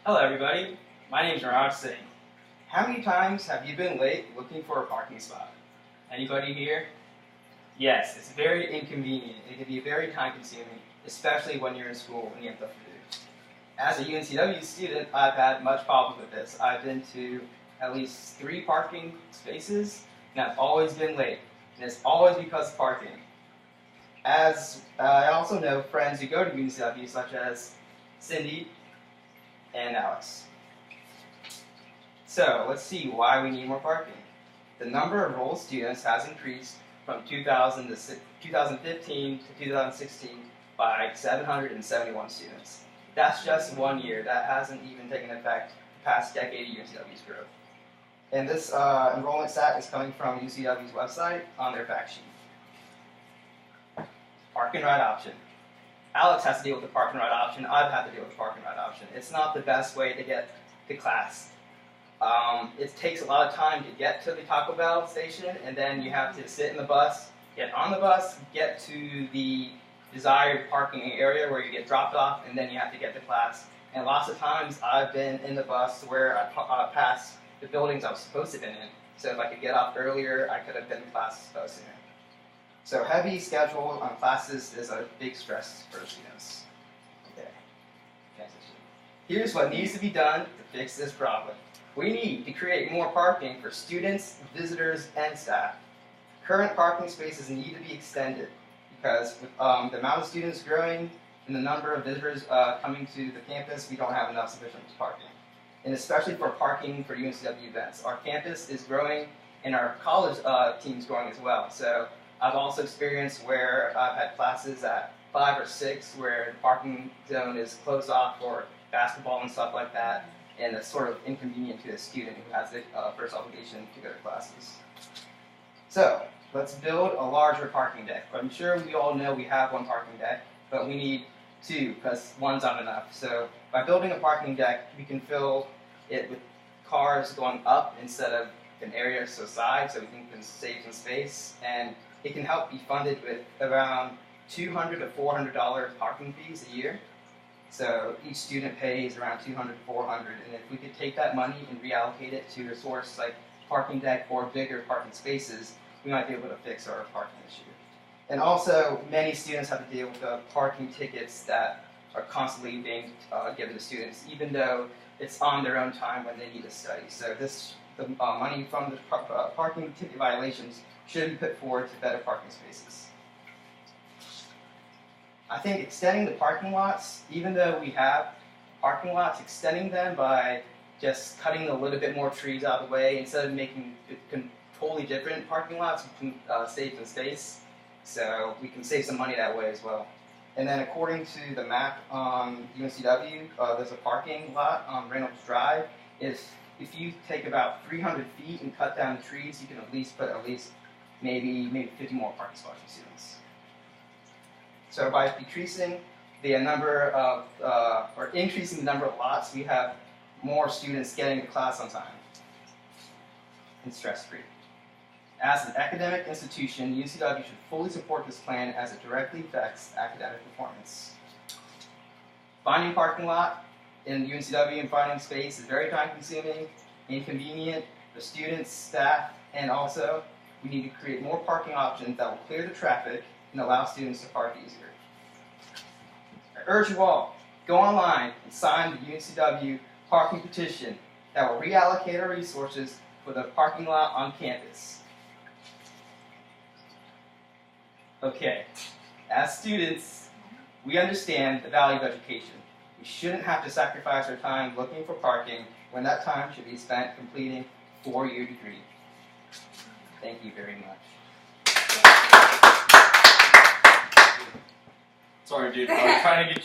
Hello everybody, my name is Raj Singh. How many times have you been late looking for a parking spot? Anybody here? Yes, it's very inconvenient. It can be very time consuming, especially when you're in school and you have stuff to do. As a UNCW student, I've had much problem with this. I've been to at least 3 parking spaces and I've always been late. And it's always because of parking. As I also know friends who go to UNCW such as Cindy and Alex. So let's see why we need more parking. The number of enrolled students has increased from 2015 to 2016 by 771 students. That's just 1 year. That hasn't even taken effect the past decade of UNCW's growth. And this enrollment stat is coming from UNCW's website on their fact sheet. Park and ride option. Alex has to deal with the park and ride option. I've had to deal with the park and ride option. It's not the best way to get to class. It takes a lot of time to get to the Taco Bell station, and then you have to sit in the bus, get on the bus, get to the desired parking area where you get dropped off, and then you have to get to class. And lots of times I've been in the bus where I passed the buildings I was supposed to have been in. So if I could get off earlier, I could have been in class sooner. So heavy schedule on classes is a big stress for students. Okay. Here's what needs to be done to fix this problem. We need to create more parking for students, visitors, and staff. Current parking spaces need to be extended because with the amount of students growing and the number of visitors coming to the campus, we don't have enough sufficient parking. And especially for parking for UNCW events. Our campus is growing and our college team's growing as well. So I've also experienced where I've had classes at 5 or 6 where the parking zone is closed off for basketball and stuff like that, and it's sort of inconvenient to a student who has the first obligation to go to classes. So let's build a larger parking deck. I'm sure we all know we have 1 parking deck, but we need 2 because 1's not enough. So by building a parking deck, we can fill it with cars going up instead of an area to the side, so we can save some space, and it can help be funded with around $200 to $400 parking fees a year. So each student pays around $200 to $400, and if we could take that money and reallocate it to a source like parking deck or bigger parking spaces, we might be able to fix our parking issue. And also, many students have to deal with the parking tickets that are constantly being given to students, even though it's on their own time when they need to study. So the money from the parking ticket violations should be put forward to better parking spaces. I think extending the parking lots, even though we have parking lots, extending them by just cutting a little bit more trees out of the way instead of making totally different parking lots, we can save some space. So we can save some money that way as well. And then according to the map on UNCW, there's a parking lot on Reynolds Drive. If you take about 300 feet and cut down the trees, you can at least put maybe 50 more parking spots for students. So by decreasing the number of, or increasing the number of lots, we have more students getting to class on time and stress-free. As an academic institution, UNCW should fully support this plan as it directly affects academic performance. Finding parking lot in UNCW and finding space is very time-consuming, inconvenient for students, staff, and also we need to create more parking options that will clear the traffic and allow students to park easier. I urge you all, go online and sign the UNCW parking petition that will reallocate our resources for the parking lot on campus. Okay, as students, we understand the value of education. We shouldn't have to sacrifice our time looking for parking when that time should be spent completing a 4-year degree. Thank you very much. Sorry, dude. I was trying to get